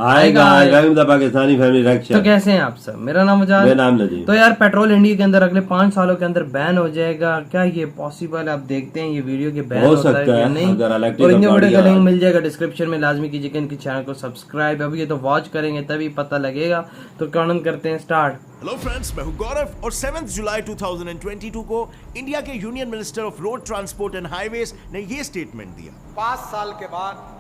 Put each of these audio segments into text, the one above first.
आएगा Pakistani family reaction. तो कैसे हैं आप सब? मेरा नाम मुजाहिद। मेरा नाम नजीम। तो यार पेट्रोल इंडिया के अंदर अगले 5 सालों के अंदर बैन हो जाएगा, क्या ये पॉसिबल है? आप देखते हैं ये वीडियो के बैन हो होता है सकता या है, नहीं। अगर और इलेक्ट्रिक इनके वीडियो का गाड़ियां लिंक मिल जाएगा डिस्क्रिप्शन में, लाजमी कीजिएगा इनके चैनल को सब्सक्राइब। अभी ये तो वॉच करेंगे तभी पता लगेगा। तो कानून करते हैं स्टार्ट। हेलो फ्रेंड्स, मैं हूं गौरव और 7 जुलाई 2022 को इंडिया के union minister of road transport and highways ने ये स्टेटमेंट दिया। 5 साल के बाद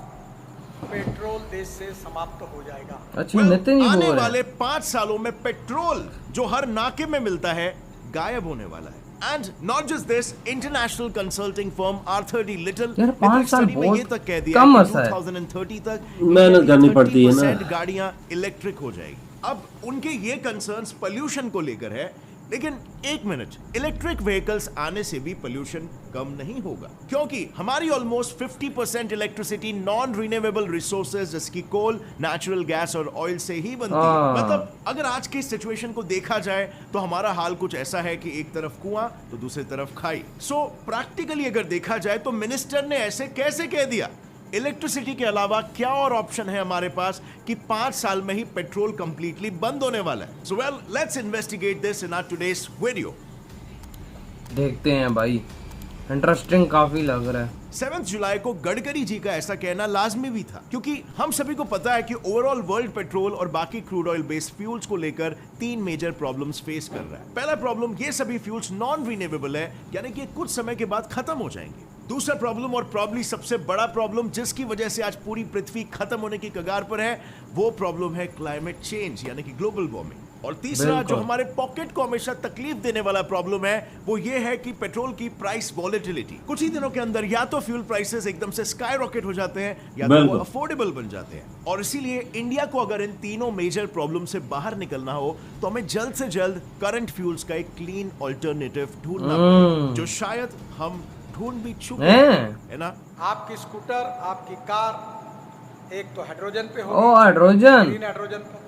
पेट्रोल देश से समाप्त हो जाएगा। अच्छा नितिन जी आने बोल रहे वाले 5 सालों में पेट्रोल जो हर नाके में मिलता है गायब होने वाला है। And not just this, international consulting firm R30 little यार 5 साल में ये तक कह दिया कम कि अरसा है। 2030 तक मेहनत करनी पड़ती है ना। 30% गाड़ियां इलेक्ट्रिक हो जाएगी। अब उनके ये कंसर्न्स पोल्यूशन को लेकर है, लेकिन एक मिनट, इलेक्ट्रिक व्हीकल्स आने से भी पोल्यूशन कम नहीं होगा, क्योंकि हमारी almost 50% electricity non renewable resources जिसकी कोल, नेचुरल गैस और ऑयल से ही बनती है। मतलब अगर आज की सिचुएशन को देखा जाए तो हमारा हाल कुछ ऐसा है कि एक तरफ कुआं तो दूसरी तरफ खाई। सो प्रैक्टिकली अगर देखा जाए तो मिनिस्टर ने ऐसे कैसे कह दिया? इलेक्ट्रिसिटी के अलावा क्या और ऑप्शन है हमारे पास कि 5 साल में ही पेट्रोल कंप्लीटली बंद होने वाला है? So well, let's investigate this in our today's video. देखते हैं भाई, इंटरेस्टिंग काफी लग रहा है। 7 जुलाई को गडकरी जी का ऐसा कहना लाजमी भी था, क्योंकि हम सभी को पता है कि ओवरऑल वर्ल्ड पेट्रोल और बाकी क्रूड ऑयल बेस्ड फ्यूल्स को लेकर 3 मेजर प्रॉब्लम्स फेस कर रहा है। पहला प्रॉब्लम, ये सभी फ्यूल्स नॉन रिन्यूएबल है, यानी कि कुछ समय के बाद खत्म हो जाएंगे। दूसरा प्रॉब्लम, और प्रॉब्ली सबसे बड़ा प्रॉब्लम जिसकी वजह से आज पूरी पृथ्वी खत्म होने की कगार पर है, वो प्रॉब्लम है क्लाइमेट चेंज यानी कि ग्लोबल वार्मिंग। और तीसरा जो हमारे पॉकेट को हमेशा तकलीफ देने वाला प्रॉब्लम है, वो ये है कि पेट्रोल की प्राइस वॉलेटिलिटी। कुछ ही दिनों के अंदर या तो फ्यूल प्राइसेस एकदम से स्काई रॉकेट हो जाते हैं या तो वो अफोर्डेबल बन जाते हैं। और इसीलिए इंडिया को अगर इन तीनों मेजर प्रॉब्लम से बाहर निकलना हो तो हमें जल्द से जल्द करंट फ्यूल्स का एक क्लीन ऑल्टरनेटिव ढूंढना पड़ेगा, जो शायद हम ढूंढ भी चुके हैं ना। आपकी स्कूटर, आपकी कार एक तो हाइड्रोजन पे ओ होगी, हाइड्रोजन, ग्रीन हाइड्रोजन पर,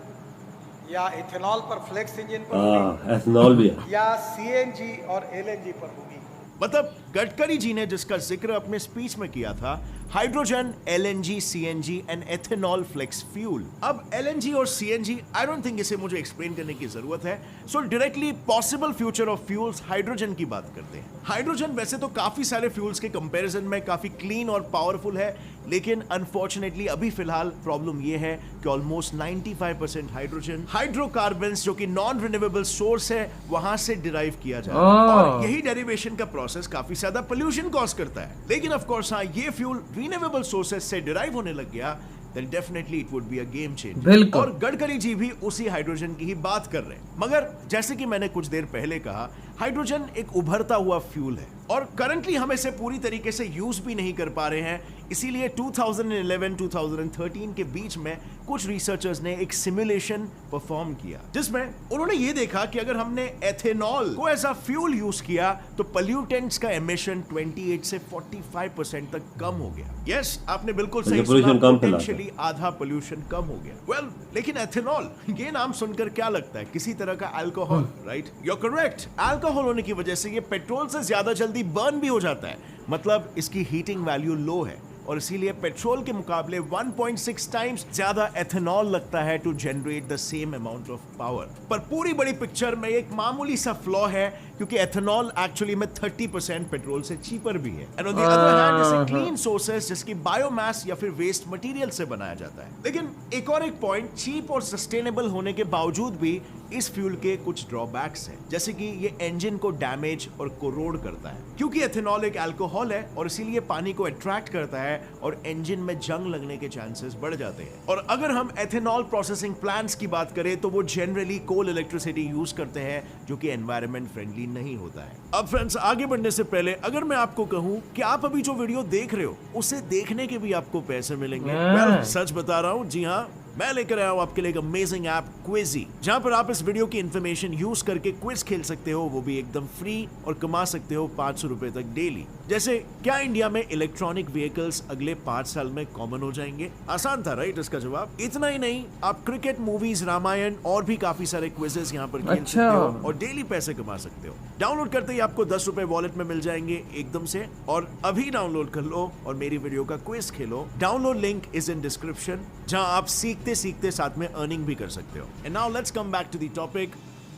या इथेनॉल पर, फ्लेक्स इंजन पर होगी, एथेनॉल भी है, या CNG और LNG पर होगी। मतलब गडकरी जी ने जिसका जिक्र अपने स्पीच में किया था, hydrogen, LNG, CNG and ethanol flex fuel. अब LNG और CNG, आई डोंट थिंक इसे मुझे एक्सप्लेन करने की जरूरत है। So directly possible future of fuels, hydrogen की बात करते हैं। हाइड्रोजन वैसे तो काफी सारे फ्यूल्स के कंपैरिजन में काफी क्लीन और पावरफुल है, लेकिन अनफॉर्चुनेटली अभी फिलहाल प्रॉब्लम यह है कि ऑलमोस्ट 95% हाइड्रोजन हाइड्रोकार्बन्स जो कि नॉन रिन्यूएबल सोर्स है वहां से डिराइव किया जाता है, और यही डेरिवेशन का प्रोसेस काफी ज्यादा पोल्यूशन कॉज करता है। लेकिन ऑफ कोर्स हाँ, ये फ्यूल रिन्यूएबल सोर्सेज से डिराइव होने लग गया, then definitely it would be a game changer। और गडकरी जी भी उसी हाइड्रोजन की ही बात कर रहे हैं। मगर जैसे कि मैंने कुछ देर पहले कहा, हाइड्रोजन एक उभरता हुआ फ्यूल है और करंटली हम इसे पूरी तरीके से यूज भी नहीं कर पा रहे हैं। इसीलिए 2011-2013 के बीच में कुछ रिसर्चर्स ने एक सिमुलेशन परफॉर्म किया, जिसमें उन्होंने ये देखा कि अगर हमने एथेनॉल को एज अ फ्यूल यूज किया तो पोल्यूटेंट्स का एमिशन 28 से 45% तक कम हो गया। यस, आपने बिल्कुल सही सुना, पोटेंशियली आधा पोल्यूशन कम हो गया। वेल, लेकिन एथेनॉल, ये नाम सुनकर क्या लगता है? किसी तरह का alcohol, right? You are correct. Alcohol होने की वजह से ये पेट्रोल से ज्यादा जल्दी बर्न भी हो जाता है, मतलब इसकी हीटिंग वैल्यू लो है, और इसीलिए पेट्रोल के मुकाबले 1.6 टाइम्स ज्यादा एथेनॉल लगता है to generate the same amount of power. पर पूरी बड़ी पिक्चर में एक मामूली सा फ्लॉ है, क्योंकि एथेनॉल एक्चुअली में 30% पेट्रोल से चीपर भी है। And on the other hand it's clean sources जिसकी बायोमास या फिर वेस्ट मटेरियल से बनाया जाता है। लेकिन एक और एक पॉइंट, चीप और सस्टेनेबल होने के बावजूद भी इस फ्यूल के कुछ ड्रॉबैक्स हैं, जैसे कि ये इंजन को डैमेज और कोरोड करता है, क्योंकि एथेनॉल एक अल्कोहल है और इसीलिए पानी को अट्रैक्ट करता है और इंजन में जंग लगने के चांसेस बढ़ जाते हैं। और अगर हम एथेनॉल प्रोसेसिंग प्लांट्स की बात करें तो वो जनरली कोल इलेक्ट्रिसिटी यूज करते हैं, जो कि एनवायरनमेंट फ्रेंडली नहीं होता है। अब फ्रेंड्स, आगे बढ़ने से पहले अगर मैं आपको कहूं कि आप अभी जो वीडियो देख रहे हो उसे देखने के भी आपको पैसे मिलेंगे, well, सच बता रहा हूं, जी हाँ, मैं लेकर आया हूं आपके लिए एक अमेजिंग ऐप क्विजी, जहां पर आप इस वीडियो की इंफॉर्मेशन यूज करके क्विज खेल सकते हो, वो भी एकदम फ्री, और कमा सकते हो 500 रुपए तक डेली। जैसे, क्या इंडिया में इलेक्ट्रॉनिक व्हीकल्स अगले 5 साल में कॉमन हो जाएंगे? आसान था, राइट? इसका जवाब इतना ही नहीं, आप क्रिकेट, मूवीज, रामायण और भी काफी सारे क्विजेस यहाँ पर खेल सकते हो और डेली पैसे कमा सकते हो। डाउनलोड करते ही आपको 10 रुपए वॉलेट में मिल जाएंगे एकदम से, और अभी डाउनलोड कर लो और मेरी वीडियो का quiz Khelo. Download link is in description, जहां आप सीख सीखते सीखते साथ में अर्निंग भी कर सकते हो। And now let's come back to the topic.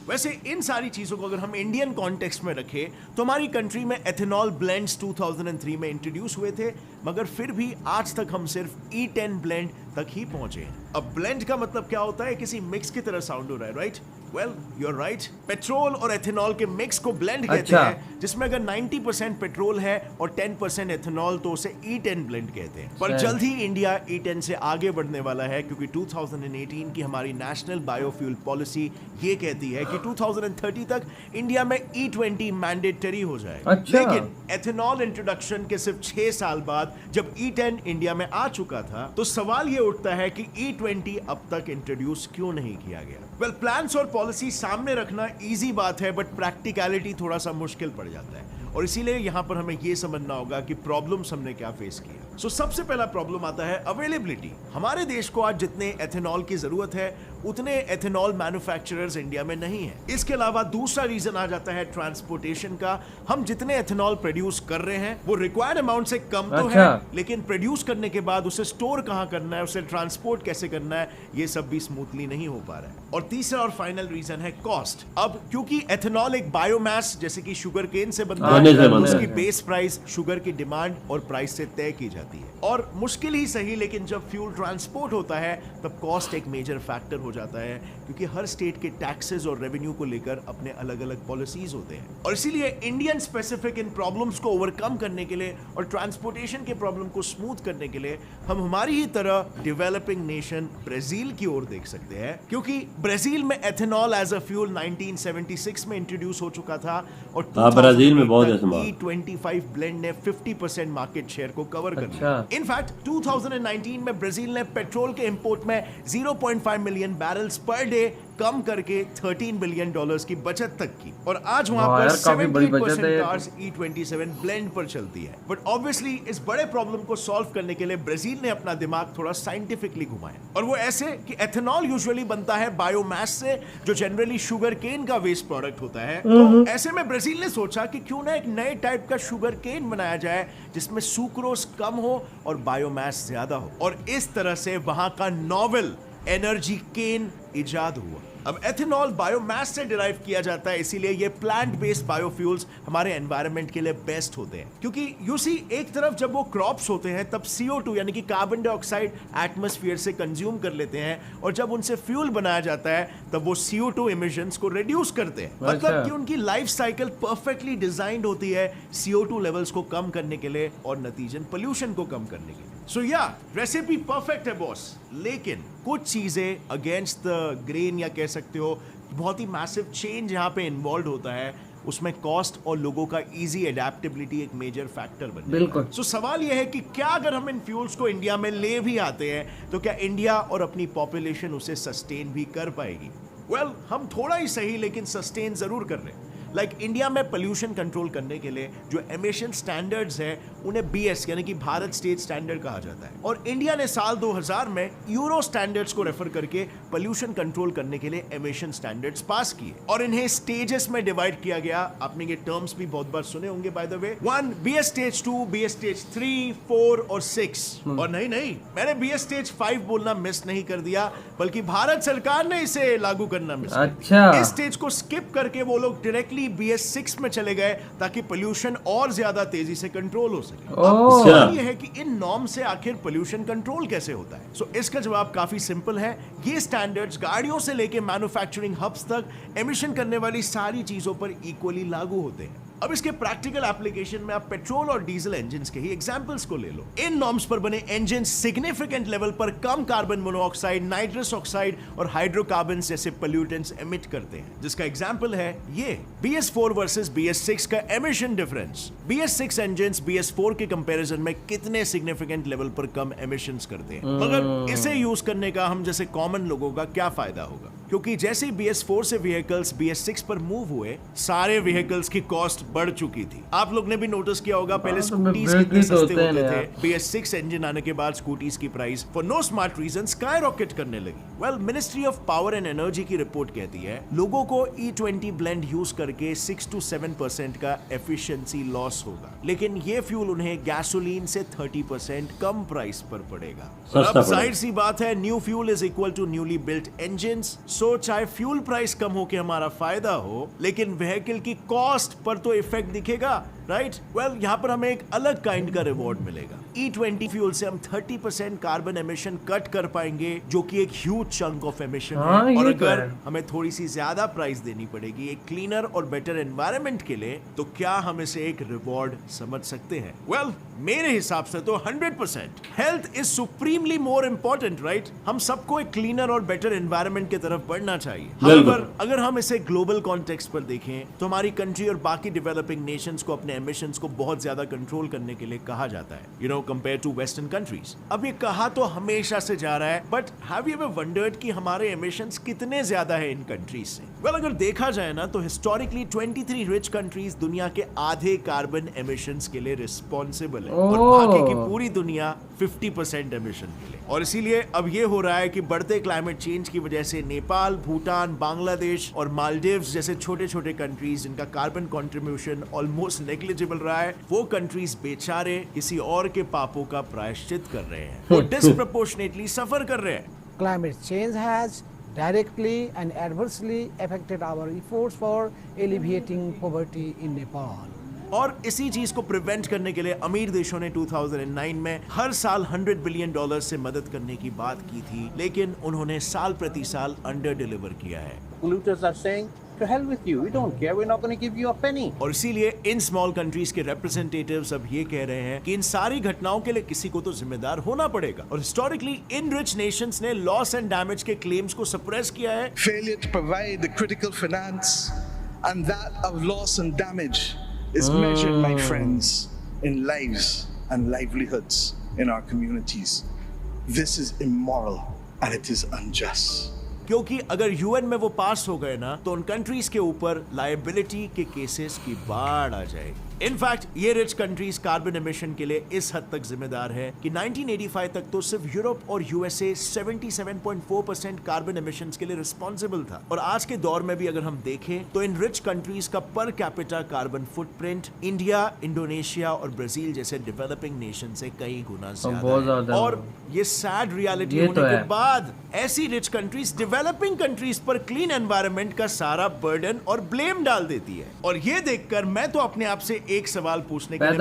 वैसे इन सारी चीजों को अगर हम इंडियन कॉन्टेक्स्ट में रखें तो हमारी कंट्री में एथेनॉल ब्लेंड्स 2003 में इंट्रोड्यूस हुए थे, मगर फिर भी आज तक हम सिर्फ E10 ब्लेंड तक ही पहुंचे हैं। अब ब्लेंड का मतलब क्या होता है? किसी मिक्स की तरह साउंड हो रहा है, right? Well, you are right. Petrol और एथेनॉल के मिक्स को ब्लेंड कहते हैं, जिसमें अगर 90% पेट्रोल है और 10% एथेनॉल तो उसे E10 ब्लेंड कहते हैं। पर जल्द ही इंडिया E10 से आगे बढ़ने वाला है, क्योंकि 2018 की हमारी नेशनल बायोफ्यूल पॉलिसी ये कहती है कि 2030 तक इंडिया में E20 मैंडेटरी हो जाएगा। लेकिन एथेनॉल इंट्रोडक्शन के सिर्फ 6 साल बाद जब E10 इंडिया में आ चुका था, तो सवाल ये उठता है कि E20 अब तक इंट्रोड्यूस क्यों नहीं किया गया? वेल, प्लान्स और पॉलिसी सामने रखना इजी बात है, बट प्रैक्टिकलिटी थोड़ा सा मुश्किल पड़ जाता है, और इसीलिए यहां पर हमें यह समझना होगा कि प्रॉब्लम्स हमने क्या फेस किया। सो सबसे पहला प्रॉब्लम आता है अवेलेबिलिटी। हमारे देश को आज जितने एथेनॉल की जरूरत है उतने एथेनॉल मैन्युफैक्चरर्स इंडिया में नहीं है। इसके अलावा दूसरा रीजन आ जाता है ट्रांसपोर्टेशन का। हम जितने एथेनॉल प्रोड्यूस कर रहे हैं वो रिक्वायर्ड अमाउंट से कम तो है, लेकिन प्रोड्यूस करने के बाद उसे स्टोर कहां करना है, उसे ट्रांसपोर्ट कैसे करना है, ये सब भी स्मूथली नहीं हो पा रहा है। और तीसरा और फाइनल रीजन है कॉस्ट। अब क्योंकि एथेनॉल एक बायोमास जैसे कि शुगर केन से बनता है, उसकी बेस प्राइस शुगर की डिमांड और प्राइस से तय की जाती है। और मुश्किल ही सही, लेकिन जब फ्यूल ट्रांसपोर्ट होता है तब कॉस्ट एक मेजर फैक्टर हो जाता है, क्योंकि हर स्टेट के टैक्सेस और रेवेन्यू को लेकर अपने अलग अलग पॉलिसीज होते हैं। और इसीलिए इंडियन स्पेसिफिक इन प्रॉब्लम्स को ओवरकम करने के लिए और ट्रांसपोर्टेशन के प्रॉब्लम को स्मूथ करने के लिए हम हमारी ही तरह डेवलपिंग नेशन ब्राजील की ओर देख सकते हैं, क्योंकि ब्राजील में एथेनॉल एज अ फ्यूल 1976 में इंट्रोड्यूस हो चुका था और ब्राजील में बहुत E25 ब्लेंड ने 50% मार्केट शेयर को कवर कर लिया। इनफैक्ट 2019 में ब्राजील ने पेट्रोल के इंपोर्ट में 0.5 मिलियन बैरल्स पर डे कम करके $13 बिलियन की बचत तक की, और आज वहां पर 70% कार्स E27 ब्लेंड पर चलती है। बट ऑब्वियसली इस बड़े प्रॉब्लम को सॉल्व करने के लिए ब्राजील ने अपना दिमाग थोड़ा साइंटिफिकली घुमाया, और वो ऐसे कि एथेनॉल यूजुअली बनता है बायोमास से, जो जनरली शुगर केन का वेस्ट प्रोडक्ट होता है। तो ऐसे में ब्राजील ने सोचा कि क्यों ना एक नए टाइप का शुगर केन बनाया जाए जिसमें सुक्रोज कम हो और बायोमास ज्यादा हो, और इस तरह से वहां का नॉवेल एनर्जी केन इजाद हुआ। अब एथेनॉल बायोमास से डिराइव किया जाता है, इसीलिए ये प्लांट बेस्ड बायोफ्यूल्स हमारे एनवायरनमेंट के लिए बेस्ट होते हैं, क्योंकि यू सी एक तरफ जब वो क्रॉप्स होते हैं तब CO2 यानी कि कार्बन डाइऑक्साइड एटमॉस्फेयर से कंज्यूम कर लेते हैं, और जब उनसे फ्यूल बनाया जाता है तब वो CO2 इमिशंस को रिड्यूस करते हैं। मतलब कि उनकी लाइफ साइकिल परफेक्टली डिजाइंड होती है CO2 लेवल्स को कम करने के लिए और नतीजन पोल्यूशन को कम करने के लिए। सो या रेसिपी परफेक्ट है बॉस, लेकिन कुछ चीजें अगेंस्ट द ग्रेन या कह सकते हो बहुत ही मैसिव चेंज यहाँ पे इन्वॉल्व होता है, उसमें कॉस्ट और लोगों का इजी एडेप्टेबिलिटी एक मेजर फैक्टर बन जाता है। सो सवाल यह है कि क्या अगर हम इन फ्यूल्स को इंडिया में ले भी आते हैं तो क्या इंडिया और अपनी पॉपुलेशन उसे सस्टेन भी कर पाएगी? वेल, हम थोड़ा ही सही लेकिन सस्टेन जरूर कर रहे हैं। इंडिया में पोल्यूशन कंट्रोल करने के लिए जो एमिशन स्टैंडर्ड्स हैं उन्हें BS यानी कि भारत स्टेट स्टैंडर्ड कहा जाता है, और इंडिया ने साल 2000 में यूरो स्टैंडर्ड्स को रेफर करके पोल्यूशन कंट्रोल करने के लिए एमिशन स्टैंडर्ड्स पास किए, और इन्हें स्टेजेस में डिवाइड किया गया। आपने ये टर्म्स भी बहुत बार सुने होंगे by the way. 1 BS stage 2, BS stage 3, 4 और 6। और नहीं, मैंने BS स्टेज 5 बोलना मिस नहीं कर दिया, बल्कि भारत सरकार ने इसे लागू करना मिस किया। इस स्टेज को स्किप करके वो लोग डायरेक्टली BS 6 में चले गए ताकि पोल्यूशन और ज्यादा तेजी से कंट्रोल हो सके। अब ये है कि इन नॉर्म से आखिर पोल्यूशन कंट्रोल कैसे होता है? सो इसका जवाब काफी सिंपल है। ये स्टैंडर्ड्स गाड़ियों से लेके मैन्युफैक्चरिंग हब्स तक एमिशन करने वाली सारी चीजों पर इक्वली लागू होते हैं। अब इसके प्रैक्टिकल एप्लीकेशन में आप पेट्रोल और डीजल इंजन्स के ही एग्जांपल्स को ले लो। इन नॉर्म्स पर बने इंजन सिग्निफिकेंट लेवल पर कम कार्बन मोनोऑक्साइड, नाइट्रस ऑक्साइड और हाइड्रोकार्बन्स जैसे पोल्यूटेंट्स एमिट करते हैं, जिसका एग्जांपल है ये BS4 वर्सेस BS6 का emission difference. BS6 engines BS4 के कंपैरिजन में कितने सिग्निफिकेंट लेवल पर कम एमिशंस करते हैं, मगर इसे यूज करने का हम जैसे कॉमन लोगों का क्या फायदा होगा? क्योंकि जैसे ही BS4 से व्हीकल्स BS6 पर मूव हुए, सारे व्हीकल्स की कॉस्ट बढ़ चुकी थी। आप लोग ने भी नोटिस किया होगा, पहले स्कूटीज कितने सस्ते होते थे। BS6 इंजन आने के बाद स्कूटीज की price for no smart reason sky rocket करने लगी। Well, ministry of power and energy की रिपोर्ट कहती है लोगों को E20 ब्लेंड यूज करके 6 to 7% का एफिशिएंसी लॉस होगा, लेकिन ये फ्यूल उन्हें गैसोलीन से 30% कम प्राइस पर पड़ेगा। अब जाहिर सी बात है, new fuel is equal to newly built engines. So चाहे फ्यूल प्राइस कम हो के हमारा फायदा हो, लेकिन व्हीकल की कॉस्ट पर तो इफेक्ट दिखेगा, राइट? वेल, यहाँ पर हमें एक अलग काइंड का रिवॉर्ड मिलेगा। E20 फ्यूल से हम 30% कार्बन एमिशन कट कर पाएंगे, जो कि एक ह्यूज चंक ऑफ एमिशन है। और अगर हमें थोड़ी सी ज्यादा प्राइस देनी पड़ेगी एक क्लीनर और बेटर एनवायरनमेंट के लिए, तो क्या हम इसे एक रिवॉर्ड समझ सकते हैं? वेल, मेरे हिसाब से तो 100%। Health is supremely more important, right? हम सबको एक क्लीनर और बेटर एनवायरनमेंट की तरफ बढ़ना चाहिए। However, अगर हम इसे ग्लोबल कॉन्टेक्स्ट पर देखें, तो हमारी कंट्री और बाकी डेवलपिंग नेशंस को अपने एमिशंस को बहुत ज्यादा कंट्रोल करने के लिए कहा जाता है, you know, compare to western countries. अब ये कहा तो हमेशा से जा रहा है, but have you ever wondered कि हमारे एमिशंस कितने ज्यादा है इन कंट्रीज से? वेल, अगर देखा जाए ना, तो हिस्टोरिकली 23 रिच कंट्रीज दुनिया के आधे कार्बन एमिशंस के लिए रिस्पॉन्सिबल है, और बाकी की पूरी दुनिया 50% एमिशन के लिए। और इसीलिए अब ये हो रहा है कि बढ़ते क्लाइमेट चेंज की वजह से नेपाल, भूटान, बांग्लादेश और मालदीव्स जैसे छोटे छोटे कंट्रीज जिनका कार्बन कंट्रीब्यूशन ऑलमोस्ट नेग्लिजिबल रहा है, वो कंट्रीज बेचारे किसी और के पापों का प्रायश्चित कर रहे हैं, वो डिस्प्रपोर्शनेटली सफर कर रहे हैं। Climate change has directly and adversely affected our efforts for alleviating poverty in Nepal. और इसी चीज को प्रिवेंट करने के लिए अमीर देशों ने 2009 में हर साल $100 बिलियन से मदद करने की बात की थी, लेकिन उन्होंने साल प्रति साल अंडर डिलीवर किया है। Polluters are saying, to hell with you, we don't care, we're not going to give you a penny. और इसीलिए इन स्मॉल कंट्रीज के रिप्रेजेंटेटिव्स अब ये कह रहे हैं कि इन सारी घटनाओं के लिए किसी को तो जिम्मेदार होना पड़ेगा। और हिस्टोरिकली इन रिच नेशंस ने लॉस एंड डैमेज के क्लेम्स को सप्रेस किया है। Failure to provide the critical finance and that of loss and damage is measured, my friends, in lives and livelihoods in our communities. This is immoral and it is unjust. क्योंकि अगर UN में वो पास हो गए ना, तो उन countries के ऊपर लायबिलिटी के केसेस की बाढ़ आ जाएगी। इनफैक्ट ये रिच कंट्रीज कार्बन एमिशन के लिए इस हद तक जिम्मेदार है कि 1985 तक तो सिर्फ यूरोप और USA 77.4% कार्बन एमिशंस के लिए रिस्पॉन्सिबल था। और आज के दौर में भी अगर हम देखें, तो इन रिच कंट्रीज का per capita carbon footprint India, Indonesia और ब्राजील जैसे डेवलपिंग नेशन से कई गुना ज्यादा है। और ये सैड रियलिटी होने के बाद ऐसी रिच कंट्रीज डेवलपिंग कंट्रीज पर क्लीन एनवायरनमेंट का सारा बर्डन और ब्लेम डाल देती है। और ये देखकर मैं तो अपने आप से एक सवाल पूछने के लिए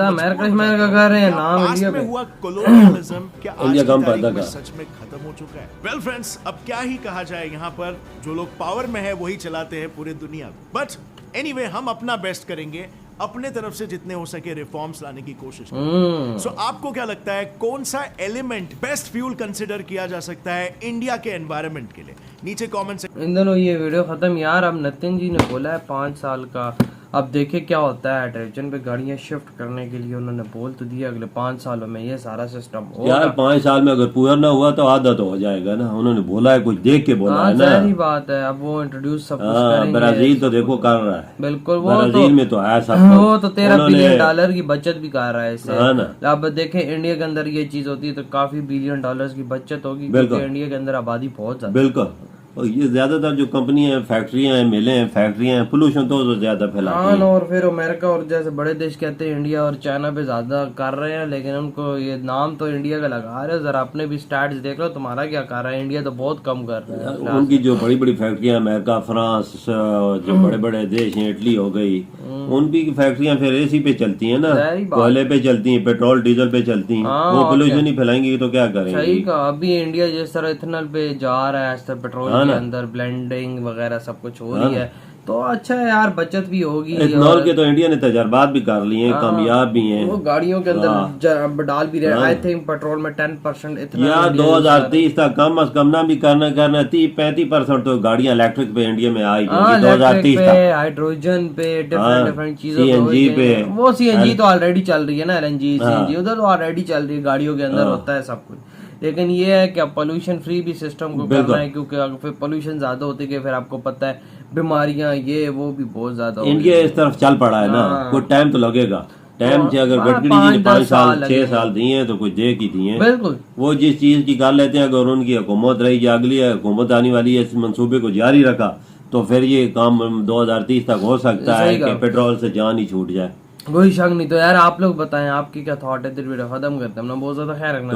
पास में हुआ कोलोनियलिज्म क्या आज की तारीख में सच में खत्म हो चुका है? वेल फ्रेंड्स, अब क्या ही कहा जाए, यहाँ पर जो लोग पावर में है वही चलाते हैं पूरे दुनिया में। बट एनीवे, हम अपना बेस्ट करेंगे, अपने तरफ से जितने हो सके रिफॉर्म्स लाने की कोशिश करें। सो आपको क्या लगता है, कौन सा एलिमेंट बेस्ट फ्यूल कंसिडर किया जा सकता है इंडिया के एनवायरनमेंट के लिए? नीचे कमेंट से। इन दोनों ये वीडियो खत्म यार। अब नितिन जी ने बोला है 5 साल का, अब देखे क्या होता है। हाइड्रोजन पे गाड़ियां शिफ्ट करने के लिए उन्होंने बोल तो दिया अगले 5 सालों में ये सारा सिस्टम होगा। यार 5 साल में अगर पूरा ना हुआ तो आधा तो हो जाएगा ना। उन्होंने बोला है, कुछ देख के बोला है ना। सही बात है। अब वो इंट्रोड्यूस सब कुछ करेंगे। ब्राजील तो देखो कर रहा है, बिल्कुल। वो ब्राजील में तो है सब, वो तो $13 बिलियन की बचत भी कर रहा है इससे। अब देखें इंडिया के अंदर ये चीज होती है तो काफी $1 बिलियन की बचत होगी, क्योंकि इंडिया के अंदर आबादी बहुत ज्यादा। बिल्कुल। और ये ज्यादातर जो कंपनियां हैं, फैक्ट्रियां हैं, मिलें हैं, फैक्ट्रियां हैं, पोल्यूशन तो ज्यादा फैलाती हैं। और फिर अमेरिका और जैसे बड़े देश कहते हैं इंडिया और चाइना पे ज्यादा कर रहे हैं, लेकिन उनको ये नाम तो इंडिया का लगा रहे हैं। जरा अपने भी स्टैट्स देख लो, तुम्हारा क्या कर रहा है? इंडिया तो बहुत कम कर रहा है। उनकी जो बड़ी बड़ी फैक्ट्रियां, अमेरिका, फ्रांस, जो बड़े बड़े देश हैं, इटली हो गई, उनकी फैक्ट्रियां फिर एसी पे चलती हैं ना, कोयले पे चलती हैं, पेट्रोल डीजल पे चलती हैं। वो पोल्यूशन ही फैलाएंगी तो क्या करेंगे? सही कहा। अभी इंडिया जिस तरह इथेनॉल पे जा रहा है, पेट्रोल के अंदर ब्लेंडिंग वगैरह सब कुछ हो रही है, तो अच्छा है यार, बचत भी होगी। इथेनॉल के तो इंडिया ने तजर्बात भी कर लिए हैं, कामयाब भी हैं। वो गाड़ियों के अंदर डाल भी रहे हैं। आई थिंक पेट्रोल में 10% इथेनॉल यार 2030 तक कम अज कम ना भी करना 30-35% तो गाड़ियां इलेक्ट्रिक पे इंडिया में आई जाएगी 2030 तक। हाइड्रोजन पे, डिफरेंट चीजों CNG पे। वो CNG तो ऑलरेडी चल रही है ना, LNG CNG उधर ऑलरेडी चल रही है, गाड़ियों के अंदर होता है सब कुछ। लेकिन ये है कि पोल्यूशन फ्री भी सिस्टम को करना है, क्योंकि अगर फिर पोल्यूशन ज्यादा होती है फिर आपको पता है बीमारियां ये वो भी बहुत ज्यादा इंडिया इस तरफ चल पड़ा है ना, कोई टाइम तो लगेगा। टाइम से अगर गडकरी जी ने 5 साल 6 साल दिए हैं तो कुछ दे की दिए हैं। बिल्कुल वो जिस चीज की कर लेते हैं, अगर उनकी हुकूमत रही या अगली हुकूमत आने वाली है, इस मंसूबे को जारी रखा तो फिर ये काम 2030 तक हो सकता है कि पेट्रोल से जान ही छूट जाए। कोई शक नहीं। तो यार आप लोग बताएं आपकी क्या थॉट है, फिर वीडियो खत्म करते हैं, हमने बहुत ज्यादा ख्याल रखना।